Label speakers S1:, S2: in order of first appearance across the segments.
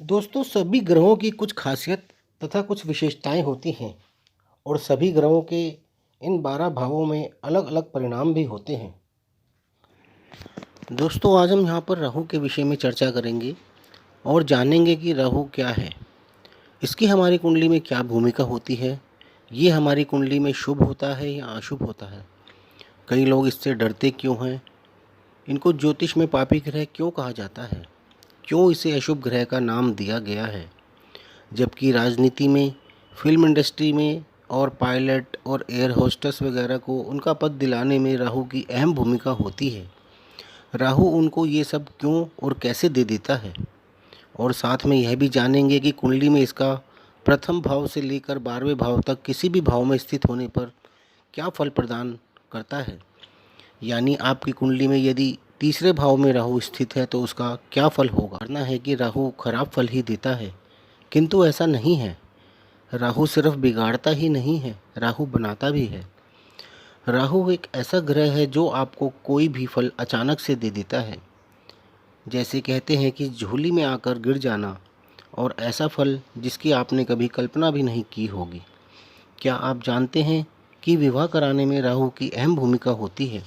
S1: दोस्तों, सभी ग्रहों की कुछ खासियत तथा कुछ विशेषताएं होती हैं और सभी ग्रहों के इन 12 भावों में अलग-अलग परिणाम भी होते हैं। दोस्तों, आज हम यहाँ पर राहु के विषय में चर्चा करेंगे और जानेंगे कि राहु क्या है, इसकी हमारी कुंडली में क्या भूमिका होती है, ये हमारी कुंडली में शुभ होता है या अशुभ होता है, कई लोग इससे डरते क्यों हैं, इनको ज्योतिष में पापी ग्रह क्यों कहा जाता है, क्यों इसे अशुभ ग्रह का नाम दिया गया है। जबकि राजनीति में, फिल्म इंडस्ट्री में और पायलट और एयर होस्टेस वगैरह को उनका पद दिलाने में राहु की अहम भूमिका होती है। राहु उनको ये सब क्यों और कैसे दे देता है, और साथ में यह भी जानेंगे कि कुंडली में इसका प्रथम भाव से लेकर 12वें भाव तक किसी भी भाव में स्थित होने पर क्या फल प्रदान करता है। यानी आपकी कुंडली में यदि तीसरे भाव में राहु स्थित है तो उसका क्या फल होगा। करना है कि राहु खराब फल ही देता है, किंतु ऐसा नहीं है। राहु सिर्फ बिगाड़ता ही नहीं है, राहु बनाता भी है। राहु एक ऐसा ग्रह है जो आपको कोई भी फल अचानक से दे देता है। जैसे कहते हैं कि झोली में आकर गिर जाना, और ऐसा फल जिसकी आपने कभी कल्पना भी नहीं की होगी। क्या आप जानते हैं कि विवाह कराने में राहु की अहम भूमिका होती है।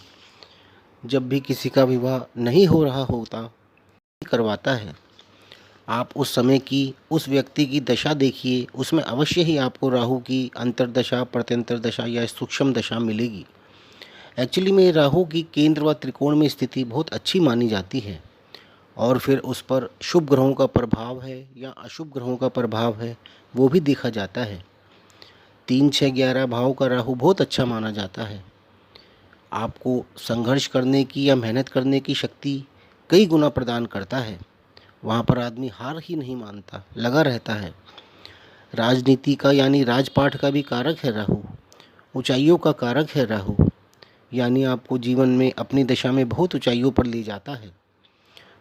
S1: जब भी किसी का विवाह नहीं हो रहा होता, करवाता है, आप उस समय की उस व्यक्ति की दशा देखिए, उसमें अवश्य ही आपको राहु की अंतर्दशा, प्रत्यंतर दशा या सूक्ष्म दशा मिलेगी। एक्चुअली में राहु की केंद्र व त्रिकोण में स्थिति बहुत अच्छी मानी जाती है, और फिर उस पर शुभ ग्रहों का प्रभाव है या अशुभ ग्रहों का प्रभाव है वो भी देखा जाता है। 3, 6, 11 भाव का राहु बहुत अच्छा माना जाता है। आपको संघर्ष करने की या मेहनत करने की शक्ति कई गुना प्रदान करता है। वहाँ पर आदमी हार ही नहीं मानता, लगा रहता है। राजनीति का यानी राजपाट का भी कारक है राहु, ऊंचाइयों का कारक है राहु, यानी आपको जीवन में अपनी दशा में बहुत ऊंचाइयों पर ले जाता है।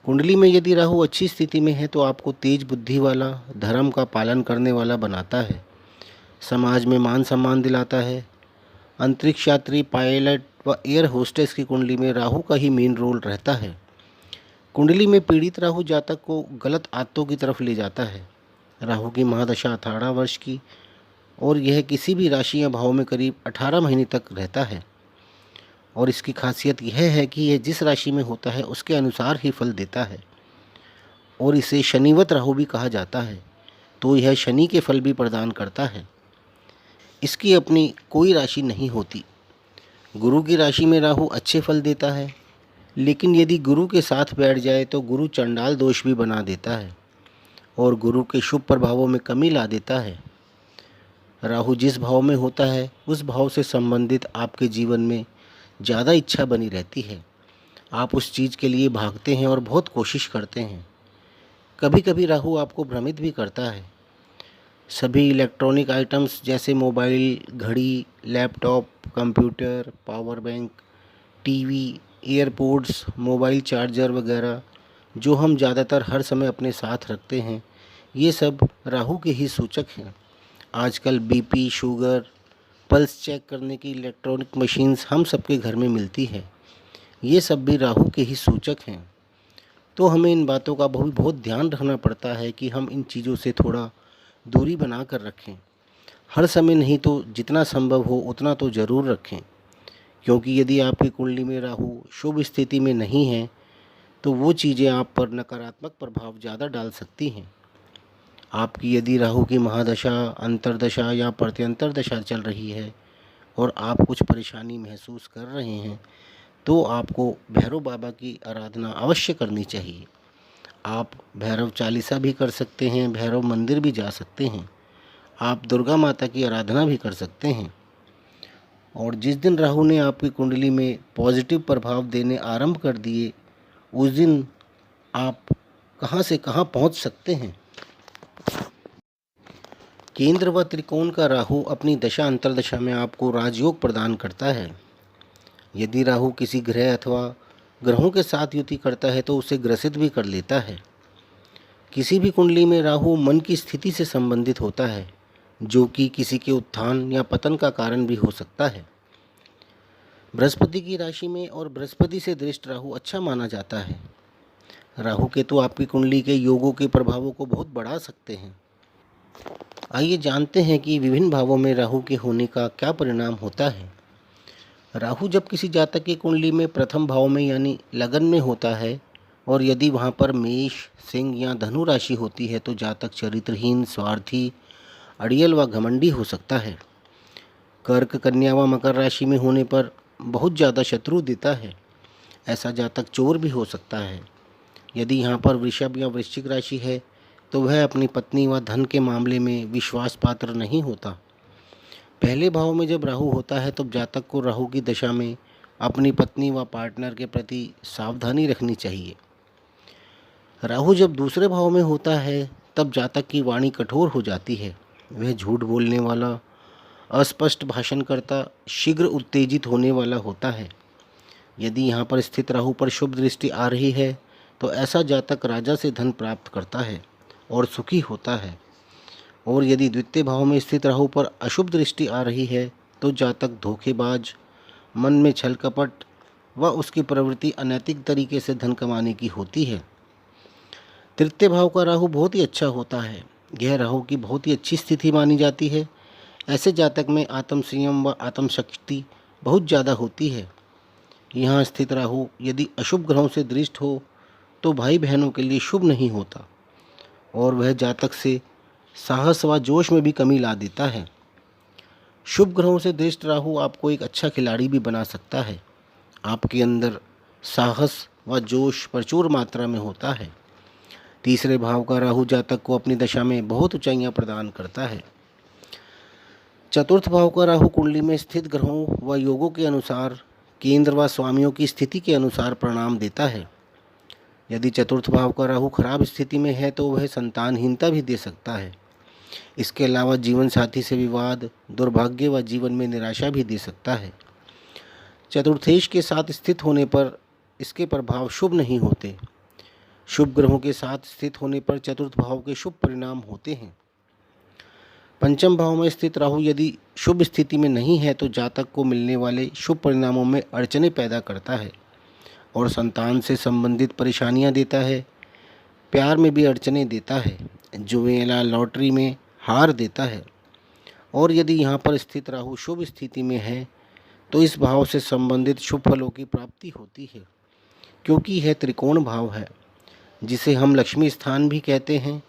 S1: कुंडली में यदि राहु अच्छी स्थिति में है तो आपको तेज बुद्धि वाला, धर्म का पालन करने वाला बनाता है, समाज में मान सम्मान दिलाता है। अंतरिक्ष यात्री, पायलट व एयर होस्टेस की कुंडली में राहु का ही मेन रोल रहता है। कुंडली में पीड़ित राहु जातक को गलत आदतों की तरफ ले जाता है। राहु की महादशा 18 वर्ष की, और यह किसी भी राशि या भाव में करीब 18 महीने तक रहता है। और इसकी खासियत यह है कि यह जिस राशि में होता है उसके अनुसार ही फल देता है, और इसे शनिवत राहु भी कहा जाता है, तो यह शनि के फल भी प्रदान करता है। इसकी अपनी कोई राशि नहीं होती। गुरु की राशि में राहु अच्छे फल देता है, लेकिन यदि गुरु के साथ बैठ जाए तो गुरु चंडाल दोष भी बना देता है और गुरु के शुभ प्रभावों में कमी ला देता है। राहु जिस भाव में होता है उस भाव से संबंधित आपके जीवन में ज़्यादा इच्छा बनी रहती है। आप उस चीज़ के लिए भागते हैं और बहुत कोशिश करते हैं। कभी कभी राहु आपको भ्रमित भी करता है। सभी इलेक्ट्रॉनिक आइटम्स जैसे मोबाइल, घड़ी, laptop, computer, power bank, TV, AirPods, mobile charger वगैरह जो हम ज़्यादातर हर समय अपने साथ रखते हैं, ये सब राहु के ही सूचक हैं। आजकल बीपी, शुगर, पल्स चेक करने की इलेक्ट्रॉनिक मशीन्स हम सबके घर में मिलती है, ये सब भी राहु के ही सूचक हैं। तो हमें इन बातों का बहुत ध्यान रखना पड़ता है कि हम इन चीज़ों से थोड़ा दूरी बना कर रखें। हर समय नहीं तो जितना संभव हो उतना तो ज़रूर रखें, क्योंकि यदि आपकी कुंडली में राहु शुभ स्थिति में नहीं है तो वो चीज़ें आप पर नकारात्मक प्रभाव ज़्यादा डाल सकती हैं। आपकी यदि राहु की महादशा, अंतर्दशा या प्रत्यंतर दशा चल रही है और आप कुछ परेशानी महसूस कर रहे हैं तो आपको भैरव बाबा की आराधना अवश्य करनी चाहिए। आप भैरव चालीसा भी कर सकते हैं, भैरव मंदिर भी जा सकते हैं, आप दुर्गा माता की आराधना भी कर सकते हैं। और जिस दिन राहु ने आपकी कुंडली में पॉजिटिव प्रभाव देने आरंभ कर दिए, उस दिन आप कहां से कहां पहुंच सकते हैं। केंद्र व त्रिकोण का राहु अपनी दशा अंतर्दशा में आपको राजयोग प्रदान करता है। यदि राहु किसी ग्रह अथवा ग्रहों के साथ युति करता है तो उसे ग्रसित भी कर लेता है। किसी भी कुंडली में राहु मन की स्थिति से संबंधित होता है, जो कि किसी के उत्थान या पतन का कारण भी हो सकता है। बृहस्पति की राशि में और बृहस्पति से दृष्ट राहु अच्छा माना जाता है। राहु केतु आपकी कुंडली के योगों के प्रभावों को बहुत बढ़ा सकते हैं। आइए जानते हैं कि विभिन्न भावों में राहु के होने का क्या परिणाम होता है। राहु जब किसी जातक की कुंडली में प्रथम भाव में यानी लगन में होता है और यदि वहाँ पर मेष, सिंह या धनु राशि होती है तो जातक चरित्रहीन, स्वार्थी, अड़ियल व घमंडी हो सकता है। कर्क, कन्या व मकर राशि में होने पर बहुत ज़्यादा शत्रु देता है। ऐसा जातक चोर भी हो सकता है। यदि यहाँ पर वृषभ या वृश्चिक राशि है तो वह अपनी पत्नी व धन के मामले में विश्वास पात्र नहीं होता। पहले भाव में जब राहु होता है तब जातक को राहु की दशा में अपनी पत्नी व पार्टनर के प्रति सावधानी रखनी चाहिए। राहु जब दूसरे भाव में होता है तब जातक की वाणी कठोर हो जाती है। वह झूठ बोलने वाला, अस्पष्ट भाषण करता, शीघ्र उत्तेजित होने वाला होता है। यदि यहाँ पर स्थित राहु पर शुभ दृष्टि आ रही है तो ऐसा जातक राजा से धन प्राप्त करता है और सुखी होता है। और यदि द्वितीय भाव में स्थित राहु पर अशुभ दृष्टि आ रही है तो जातक धोखेबाज, मन में छल कपट व उसकी प्रवृत्ति अनैतिक तरीके से धन कमाने की होती है। तृतीय भाव का राहु बहुत ही अच्छा होता है। यह राहु की बहुत ही अच्छी स्थिति मानी जाती है। ऐसे जातक में आत्म संयम व आत्मशक्ति बहुत ज़्यादा होती है। यहाँ स्थित राहु यदि अशुभ ग्रहों से दृष्ट हो तो भाई बहनों के लिए शुभ नहीं होता और वह जातक से साहस व जोश में भी कमी ला देता है। शुभ ग्रहों से दृष्ट राहु आपको एक अच्छा खिलाड़ी भी बना सकता है। आपके अंदर साहस व जोश प्रचुर मात्रा में होता है। तीसरे भाव का राहु जातक को अपनी दशा में बहुत ऊंचाइयां प्रदान करता है। चतुर्थ भाव का राहु कुंडली में स्थित ग्रहों व योगों के अनुसार केंद्र व स्वामियों की स्थिति के अनुसार परिणाम देता है। यदि चतुर्थ भाव का राहु खराब स्थिति में है तो वह संतानहीनता भी दे सकता है। इसके अलावा जीवन साथी से विवाद, दुर्भाग्य व जीवन में निराशा भी दे सकता है। चतुर्थेश के साथ स्थित होने पर इसके प्रभाव शुभ नहीं होते। शुभ ग्रहों के साथ स्थित होने पर चतुर्थ भाव के शुभ परिणाम होते हैं। पंचम भाव में स्थित राहु यदि शुभ स्थिति में नहीं है तो जातक को मिलने वाले शुभ परिणामों में अड़चनें पैदा करता है और संतान से संबंधित परेशानियां देता है। प्यार में भी अड़चनें देता है। जुएला, लॉटरी में हार देता है। और यदि यहाँ पर स्थित राहु शुभ स्थिति में है तो इस भाव से संबंधित शुभ फलों की प्राप्ति होती है, क्योंकि यह त्रिकोण भाव है जिसे हम लक्ष्मी स्थान भी कहते हैं।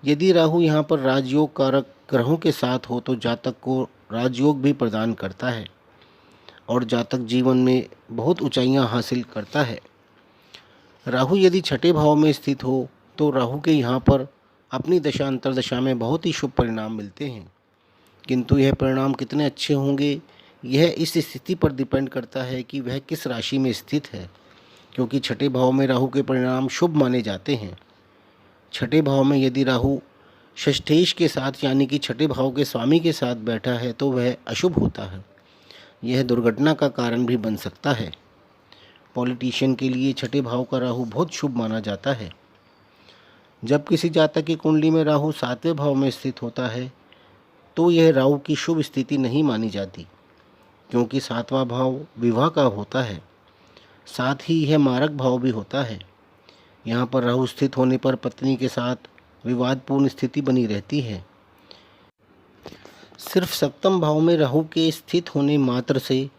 S1: यदि राहु यहाँ पर राजयोग कारक ग्रहों के साथ हो तो जातक को राजयोग भी प्रदान करता है और जातक जीवन में बहुत ऊंचाइयां हासिल करता है। राहु यदि छठे भाव में स्थित हो तो राहु के यहाँ पर अपनी दशा अंतर्दशा में बहुत ही शुभ परिणाम मिलते हैं, किंतु यह परिणाम कितने अच्छे होंगे यह इस स्थिति पर डिपेंड करता है कि वह किस राशि में स्थित है, क्योंकि छठे भाव में राहु के परिणाम शुभ माने जाते हैं। छठे भाव में यदि राहु षष्ठेश के साथ यानी कि छठे भाव के स्वामी के साथ बैठा है तो वह अशुभ होता है। यह दुर्घटना का कारण भी बन सकता है। पॉलिटिशियन के लिए छठे भाव का राहु बहुत शुभ माना जाता है। जब किसी जातक की कुंडली में राहु सातवें भाव में स्थित होता है तो यह राहु की शुभ स्थिति नहीं मानी जाती, क्योंकि सातवां भाव विवाह का होता है, साथ ही यह मारक भाव भी होता है। यहाँ पर राहु स्थित होने पर पत्नी के साथ विवादपूर्ण स्थिति बनी रहती है। सिर्फ सप्तम भाव में राहु के स्थित होने मात्र से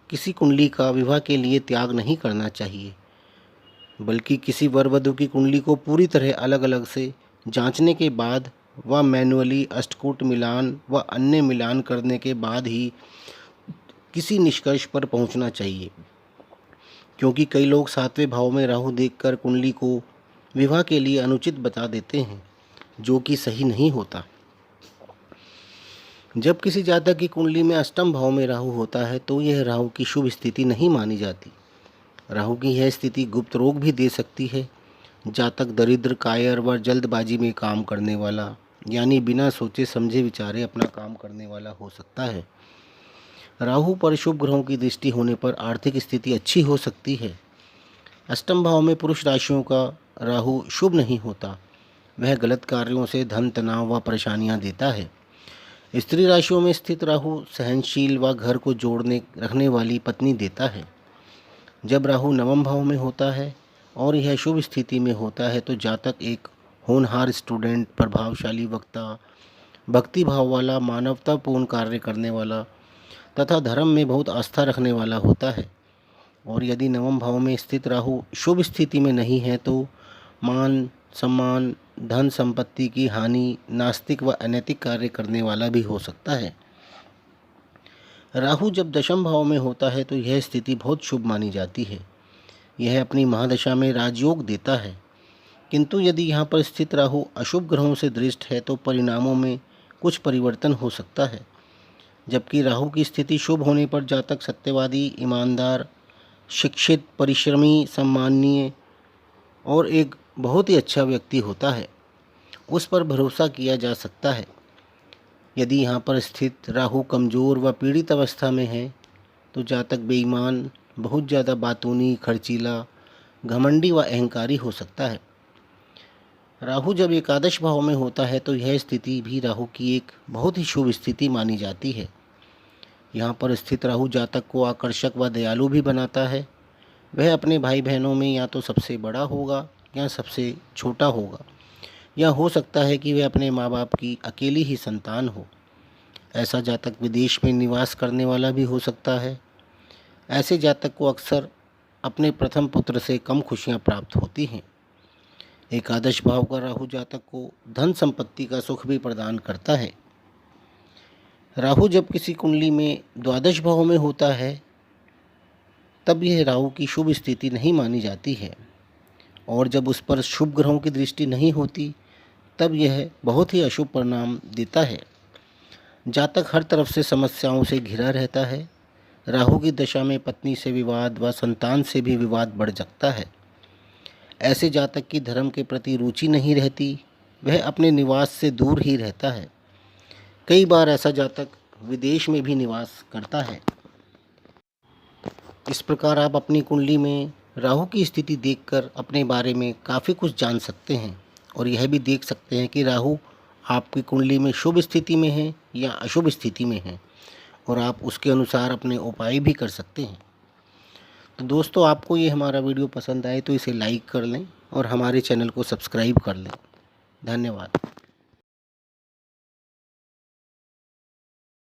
S1: किसी कुंडली का विवाह के लिए त्याग नहीं करना चाहिए, बल्कि किसी वर वधू की कुंडली को पूरी तरह अलग अलग से जांचने के बाद व मैनुअली अष्टकूट मिलान व अन्य मिलान करने के बाद ही किसी निष्कर्ष पर पहुंचना चाहिए, क्योंकि कई लोग सातवें भाव में राहु देखकर कुंडली को विवाह के लिए अनुचित बता देते हैं, जो कि सही नहीं होता। जब किसी जातक की कुंडली में अष्टम भाव में राहु होता है तो यह राहु की शुभ स्थिति नहीं मानी जाती। राहु की यह स्थिति गुप्त रोग भी दे सकती है। जातक दरिद्र, कायर व जल्दबाजी में काम करने वाला, यानी बिना सोचे समझे विचारे अपना काम करने वाला हो सकता है। राहु पर शुभ ग्रहों की दृष्टि होने पर आर्थिक स्थिति अच्छी हो सकती है। अष्टम भाव में पुरुष राशियों का राहु शुभ नहीं होता। वह गलत कार्यों से धन, तनाव व परेशानियां देता है। स्त्री राशियों में स्थित राहु सहनशील व घर को जोड़ने रखने वाली पत्नी देता है। जब राहु नवम भाव में होता है और यह शुभ स्थिति में होता है तो जातक एक होनहार स्टूडेंट, प्रभावशाली वक्ता, भक्ति भाव वाला, मानवतापूर्ण कार्य करने वाला तथा धर्म में बहुत आस्था रखने वाला होता है। और यदि नवम भाव में स्थित राहु शुभ स्थिति में नहीं है तो मान सम्मान, धन संपत्ति की हानि, नास्तिक व अनैतिक कार्य करने वाला भी हो सकता है। राहु जब दशम भाव में होता है तो यह स्थिति बहुत शुभ मानी जाती है। यह अपनी महादशा में राजयोग देता है, किंतु यदि यहाँ पर स्थित राहु अशुभ ग्रहों से दृष्ट है तो परिणामों में कुछ परिवर्तन हो सकता है। जबकि राहु की स्थिति शुभ होने पर जातक सत्यवादी, ईमानदार, शिक्षित, परिश्रमी, सम्माननीय और एक बहुत ही अच्छा व्यक्ति होता है। उस पर भरोसा किया जा सकता है। यदि यहाँ पर स्थित राहु कमज़ोर व पीड़ित अवस्था में है तो जातक बेईमान, बहुत ज़्यादा बातूनी, खर्चीला, घमंडी व अहंकारी हो सकता है। राहु जब एकादश भाव में होता है तो यह स्थिति भी राहु की एक बहुत ही शुभ स्थिति मानी जाती है। यहाँ पर स्थित राहु जातक को आकर्षक व दयालु भी बनाता है। वह अपने भाई बहनों में या तो सबसे बड़ा होगा या सबसे छोटा होगा, या हो सकता है कि वह अपने माँ बाप की अकेली ही संतान हो। ऐसा जातक विदेश में निवास करने वाला भी हो सकता है। ऐसे जातक को अक्सर अपने प्रथम पुत्र से कम खुशियाँ प्राप्त होती हैं। एकादश भाव का राहु जातक को धन संपत्ति का सुख भी प्रदान करता है। राहु जब किसी कुंडली में द्वादश भाव में होता है तब यह राहु की शुभ स्थिति नहीं मानी जाती है, और जब उस पर शुभ ग्रहों की दृष्टि नहीं होती तब यह बहुत ही अशुभ परिणाम देता है। जातक हर तरफ से समस्याओं से घिरा रहता है। राहु की दशा में पत्नी से विवाद व संतान से भी विवाद बढ़ सकता है। ऐसे जातक की धर्म के प्रति रुचि नहीं रहती, वह अपने निवास से दूर ही रहता है। कई बार ऐसा जातक विदेश में भी निवास करता है। इस प्रकार आप अपनी कुंडली में राहु की स्थिति देखकर अपने बारे में काफ़ी कुछ जान सकते हैं, और यह भी देख सकते हैं कि राहु आपकी कुंडली में शुभ स्थिति में है या अशुभ स्थिति में है, और आप उसके अनुसार अपने उपाय भी कर सकते हैं। तो दोस्तों, आपको ये हमारा वीडियो पसंद आए तो इसे लाइक कर लें और हमारे चैनल को सब्सक्राइब कर लें। धन्यवाद।